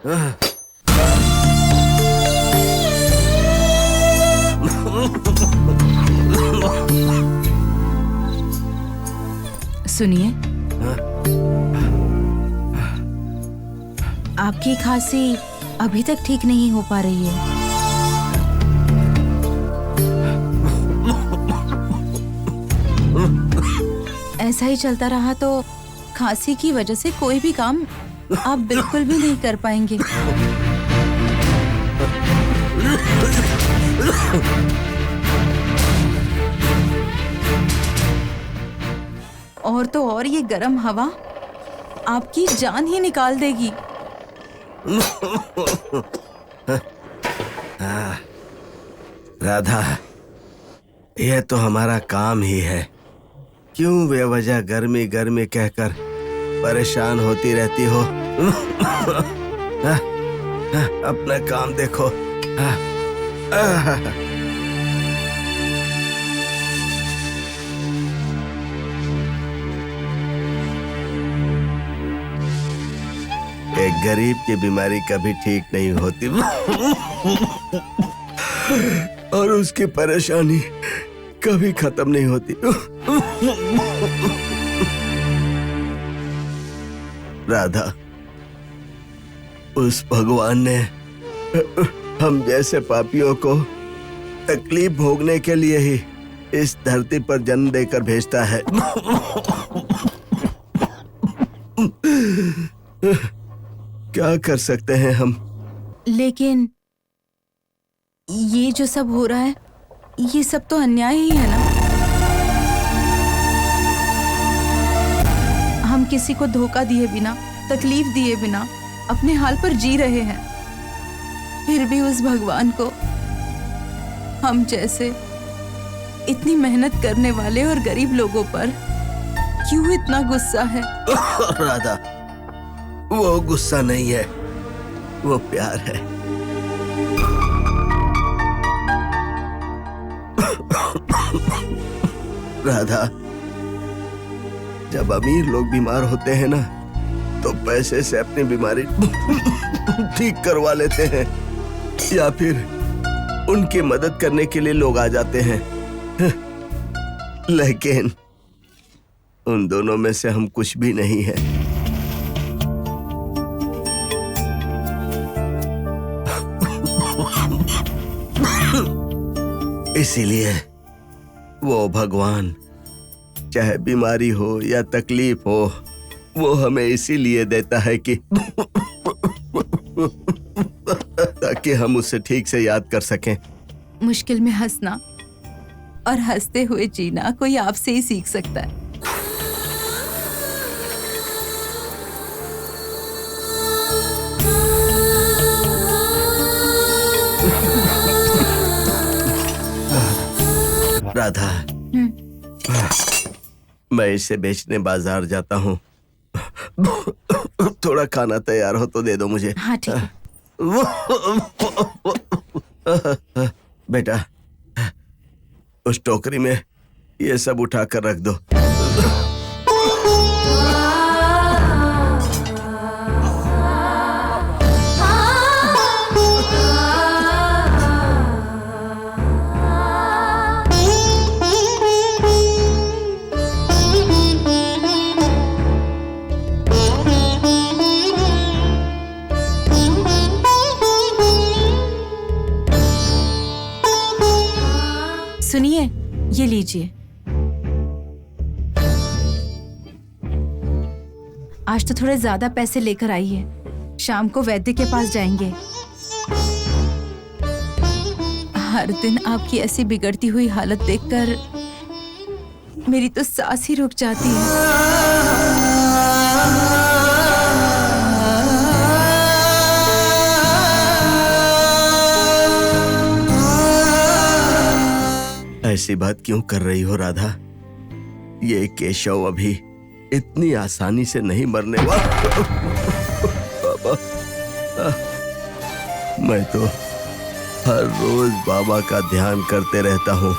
सुनिए, आपकी खांसी अभी तक ठीक नहीं हो पा रही है। ऐसा ही चलता रहा तो खांसी की वजह से कोई भी काम आप बिल्कुल भी नहीं कर पाएंगे। और तो और ये गर्म हवा आपकी जान ही निकाल देगी। राधा, यह तो हमारा काम ही है। क्यों बेवजह गर्मी गर्मी कहकर परेशान होती रहती हो? अपना काम देखो। एक गरीब की बीमारी कभी ठीक नहीं होती और उसकी परेशानी कभी खत्म नहीं होती। राधा, उस भगवान ने हम जैसे पापियों को तकलीफ भोगने के लिए ही इस धरती पर जन्म देकर भेजता है। क्या कर सकते हैं हम? लेकिन ये जो सब हो रहा है, ये सब तो अन्याय ही है ना। हम किसी को धोखा दिए बिना, तकलीफ दिए बिना अपने हाल पर जी रहे हैं, फिर भी उस भगवान को हम जैसे इतनी मेहनत करने वाले और गरीब लोगों पर क्यों इतना गुस्सा है? राधा, वो गुस्सा नहीं है, वो प्यार है। राधा, जब अमीर लोग बीमार होते हैं ना, तो पैसे से अपनी बीमारी ठीक करवा लेते हैं, या फिर उनकी मदद करने के लिए लोग आ जाते हैं। लेकिन उन दोनों में से हम कुछ भी नहीं है। इसीलिए वो भगवान, चाहे बीमारी हो या तकलीफ हो, वो हमें इसीलिए देता है कि ताकि हम उसे ठीक से याद कर सकें। मुश्किल में हंसना और हंसते हुए जीना कोई आपसे ही सीख सकता है। राधा, मैं इसे बेचने बाजार जाता हूँ। थोड़ा खाना तैयार हो तो दे दो मुझे। हाँ ठीक है। बेटा, उस टोकरी में ये सब उठा कर रख दो। सुनिए, ये लीजिए। आज तो थोड़े ज्यादा पैसे लेकर आइए, शाम को वैद्य के पास जाएंगे। हर दिन आपकी ऐसी बिगड़ती हुई हालत देखकर मेरी तो सांस ही रुक जाती है। ऐसी बात क्यों कर रही हो राधा? ये केशव अभी इतनी आसानी से नहीं मरने वाला। बाबा, मैं तो हर रोज बाबा का ध्यान करते रहता हूँ।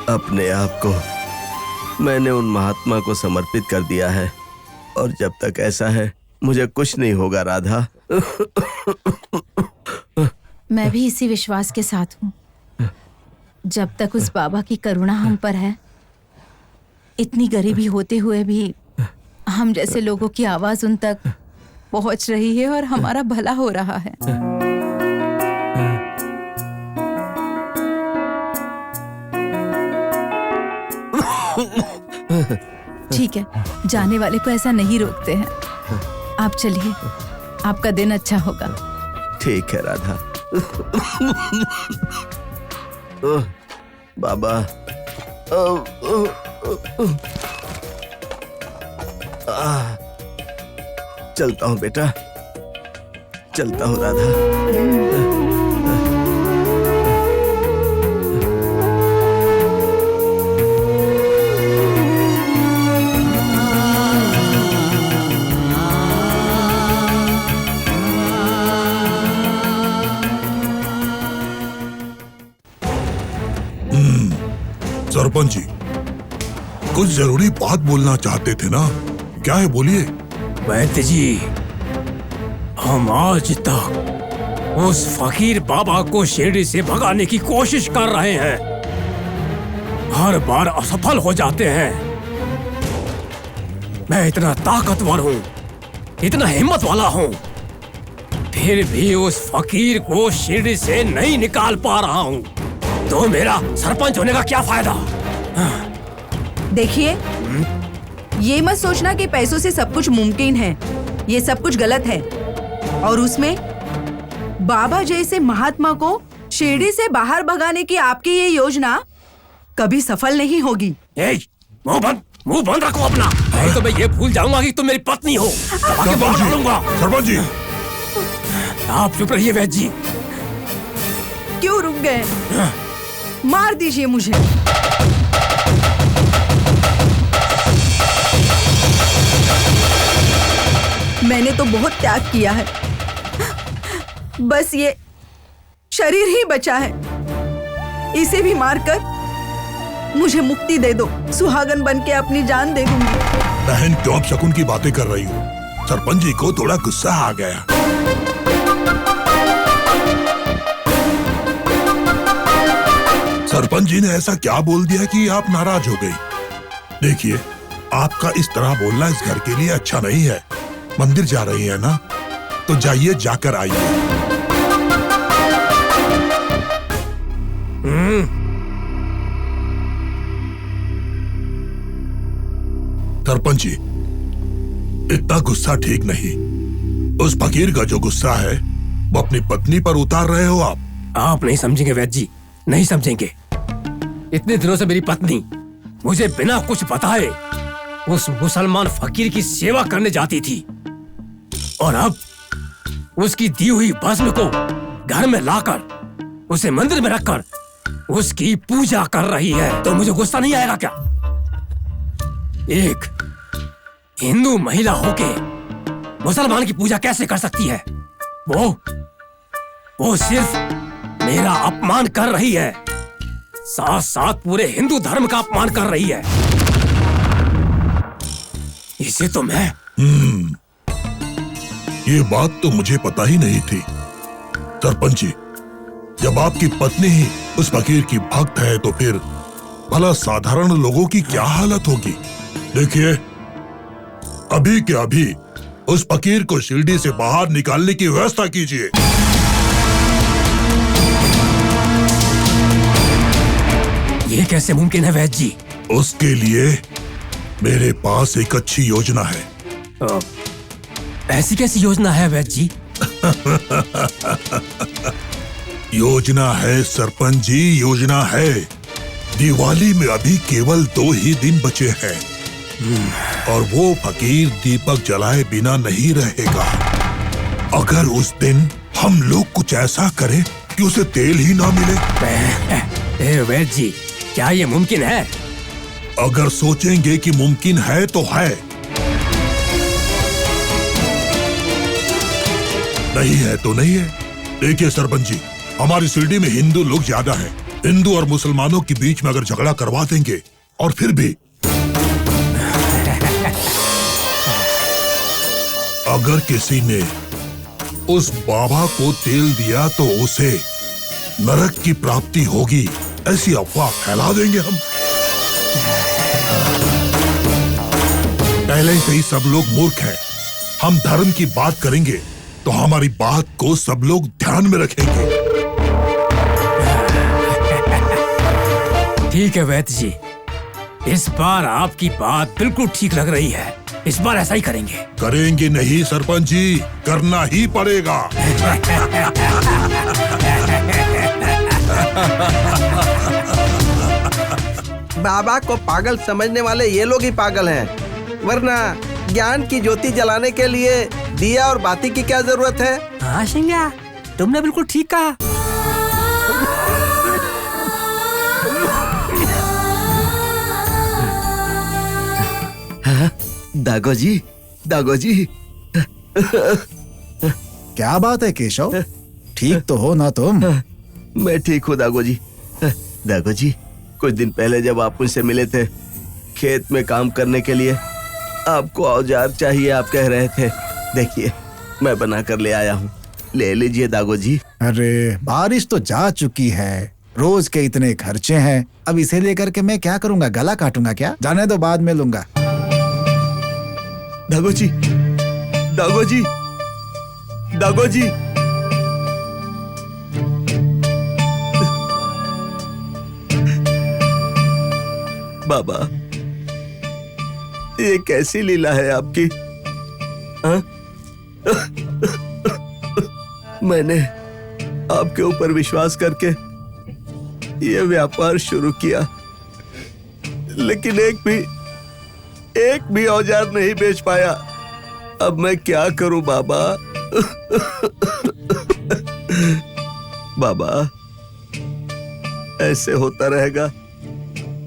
अपने आप को मैंने उन महात्मा को समर्पित कर दिया है, और जब तक ऐसा है मुझे कुछ नहीं होगा राधा। मैं भी इसी विश्वास के साथ हूँ। जब तक उस बाबा की करुणा हम पर है, इतनी गरीबी होते हुए भी हम जैसे लोगों की आवाज उन तक पहुंच रही है और हमारा भला हो रहा है। ठीक है, जाने वाले को ऐसा नहीं रोकते हैं। आप चलिए, आपका दिन अच्छा होगा। ठीक है राधा। बाबा, चलता हूँ बेटा, चलता हूँ राधा। सरपंच जी, कुछ जरूरी बात बोलना चाहते थे ना? क्या है, बोलिए। वैद्य जी, हम आज तक उस फकीर बाबा को शिरडी से भगाने की कोशिश कर रहे हैं, हर बार असफल हो जाते हैं। मैं इतना ताकतवर हूँ, इतना हिम्मत वाला हूँ, फिर भी उस फकीर को शिरडी से नहीं निकाल पा रहा हूँ। तो मेरा सरपंच होने का क्या फायदा? देखिए, ये मत सोचना कि पैसों से सब कुछ मुमकिन है। ये सब कुछ गलत है। और उसमें बाबा जैसे महात्मा को शिरडी से बाहर भगाने की आपकी ये योजना कभी सफल नहीं होगी। मुंह बंद रखो अपना, नहीं तो मैं ये भूल जाऊंगा कि तुम मेरी पत्नी हो। सरपंच जी, आप चुप रहिए वैद्य जी। क्यों रुक गए? मार दीजिए मुझे। मैंने तो बहुत त्याग किया है, बस ये शरीर ही बचा है। इसे भी मारकर मुझे मुक्ति दे दो, सुहागन बनके अपनी जान दे दूंगी। बहन, क्यों आप शकुन की बातें कर रही हो? सरपंच जी को थोड़ा गुस्सा आ गया। सरपंच जी ने ऐसा क्या बोल दिया कि आप नाराज हो गई? देखिए, आपका इस तरह बोलना इस घर के लिए अच्छा नहीं है। मंदिर जा रही है ना, तो जाइए, जाकर आइए। सरपंच जी, इतना गुस्सा ठीक नहीं। उस फकीर का जो गुस्सा है वो अपनी पत्नी पर उतार रहे हो आप। आप नहीं समझेंगे वैद्य जी, नहीं समझेंगे। इतने दिनों से मेरी पत्नी मुझे बिना कुछ बताए उस मुसलमान फकीर की सेवा करने जाती थी, और अब उसकी दी हुई भस्म को घर में लाकर उसे मंदिर में रखकर उसकी पूजा कर रही है। तो मुझे गुस्सा नहीं आएगा क्या? एक हिंदू महिला होके मुसलमान की पूजा कैसे कर सकती है? वो सिर्फ मेरा अपमान कर रही है, साथ साथ पूरे हिंदू धर्म का अपमान कर रही है। इसे तो मैं ये बात तो मुझे पता ही नहीं थी। सरपंच जी, जब आपकी पत्नी ही उस फकीर की भक्त है तो फिर भला साधारण लोगों की क्या हालत होगी? देखिए, अभी के अभी उस फकीर को शिरडी से बाहर निकालने की व्यवस्था कीजिए। ये कैसे मुमकिन है वैद्य जी? उसके लिए मेरे पास एक अच्छी योजना है। ऐसी कैसी योजना है वैद्य जी? योजना है सरपंच जी, योजना है। दिवाली में अभी केवल 2 ही दिन बचे हैं और वो फकीर दीपक जलाए बिना नहीं रहेगा। अगर उस दिन हम लोग कुछ ऐसा करें कि उसे तेल ही ना मिले। वैद्य जी, क्या ये मुमकिन है? अगर सोचेंगे कि मुमकिन है तो है, नहीं है तो नहीं है। देखिए सरपंच जी, हमारी शिरडी में हिंदू लोग ज्यादा हैं। हिंदू और मुसलमानों के बीच में अगर झगड़ा करवा देंगे और फिर भी अगर किसी ने उस बाबा को तेल दिया तो उसे नरक की प्राप्ति होगी, ऐसी अफवाह फैला देंगे हम। पहले से ही सब लोग मूर्ख हैं। हम धर्म की बात करेंगे तो हमारी बात को सब लोग ध्यान में रखेंगे। ठीक है वैद्य जी, इस बार आपकी बात बिल्कुल ठीक लग रही है। इस बार ऐसा ही करेंगे। करेंगे नहीं सरपंच जी, करना ही पड़ेगा। बाबा को पागल समझने वाले ये लोग ही पागल हैं, वरना ज्ञान की ज्योति जलाने के लिए दिया और बाती की क्या जरूरत है? हाँ सिंगा, तुमने बिल्कुल ठीक कहा। दागोजी, दागोजी। क्या बात है केशव, ठीक तो हो ना तुम? मैं ठीक हूँ दागोजी। दागोजी, कुछ दिन पहले जब आप मुझसे मिले थे खेत में काम करने के लिए, आपको औजार चाहिए आप कह रहे थे। देखिए मैं बना कर ले आया हूँ, ले लीजिए दागोजी। अरे बारिश तो जा चुकी है, रोज के इतने खर्चे हैं, अब इसे लेकर के मैं क्या करूँगा? गला काटूंगा क्या? जाने दो, बाद में लूंगा। दागोजी, दागोजी, दागोजी। बाबा, ये कैसी लीला है आपकी? हाँ? मैंने आपके ऊपर विश्वास करके ये व्यापार शुरू किया, लेकिन एक भी औजार नहीं बेच पाया। अब मैं क्या करूं बाबा? बाबा, ऐसे होता रहेगा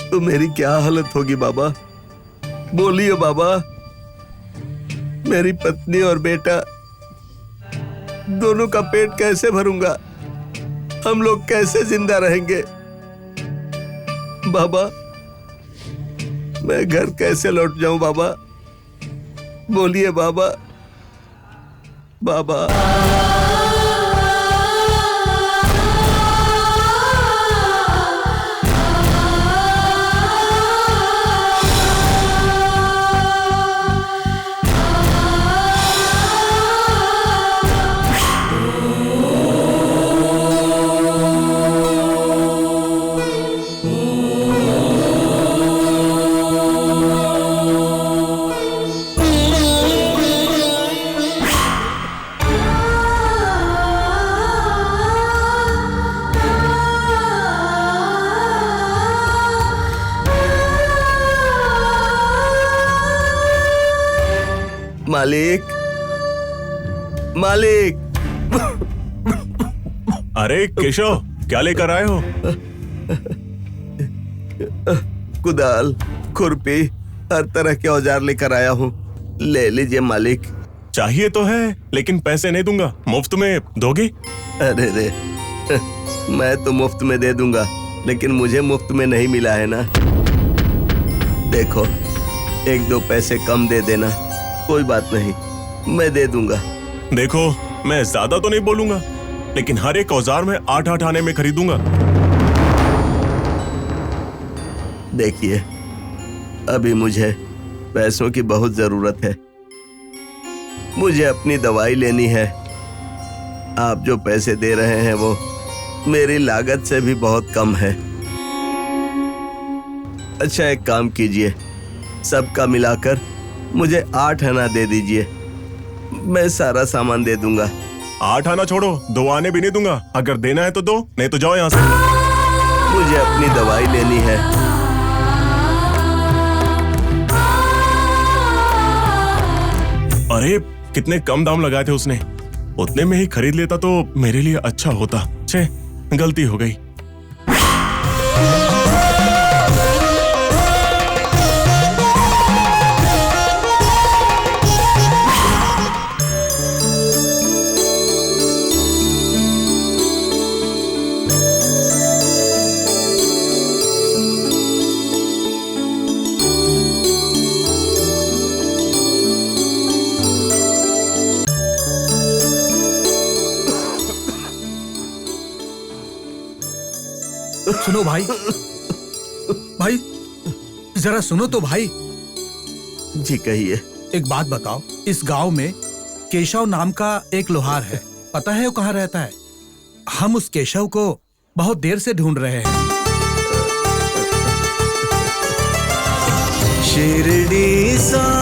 तो मेरी क्या हालत होगी बाबा? बोलिए बाबा। मेरी पत्नी और बेटा दोनों का पेट कैसे भरूंगा? हम लोग कैसे जिंदा रहेंगे? बाबा, मैं घर कैसे लौट जाऊं बाबा? बोलिए बाबा। बाबा, मालिक, मालिक। अरे केशव, क्या लेकर आए हो? कुदाल, खुरपी, हर तरह के औजार लेकर आया हूँ, ले लीजिए मालिक। चाहिए तो है, लेकिन पैसे नहीं दूंगा। मुफ्त में दोगे? अरे रे, मैं तो मुफ्त में दे दूंगा, लेकिन मुझे मुफ्त में नहीं मिला है ना। देखो, 1-2 पैसे कम दे देना, कोई बात नहीं, मैं दे दूंगा। देखो, मैं ज्यादा तो नहीं बोलूंगा, लेकिन हर एक औजार में 8-8 आने में खरीदूंगा। देखिए, अभी मुझे पैसों की बहुत जरूरत है, मुझे अपनी दवाई लेनी है। आप जो पैसे दे रहे हैं वो मेरी लागत से भी बहुत कम है। अच्छा, एक काम कीजिए, सबका मिलाकर मुझे 8 आना दे दीजिए, मैं सारा सामान दे दूंगा। 8 आना छोड़ो, 2 आने भी नहीं दूंगा। अगर देना है तो दो, नहीं तो जाओ यहाँ से। मुझे अपनी दवाई लेनी है। अरे कितने कम दाम लगाए थे उसने, उतने में ही खरीद लेता तो मेरे लिए अच्छा होता। छे, गलती हो गई। सुनो भाई, भाई जरा सुनो तो भाई। जी कहिए। एक बात बताओ, इस गांव में केशव नाम का एक लोहार है, पता है वो कहाँ रहता है? हम उस केशव को बहुत देर से ढूंढ रहे हैं। शिरडी सा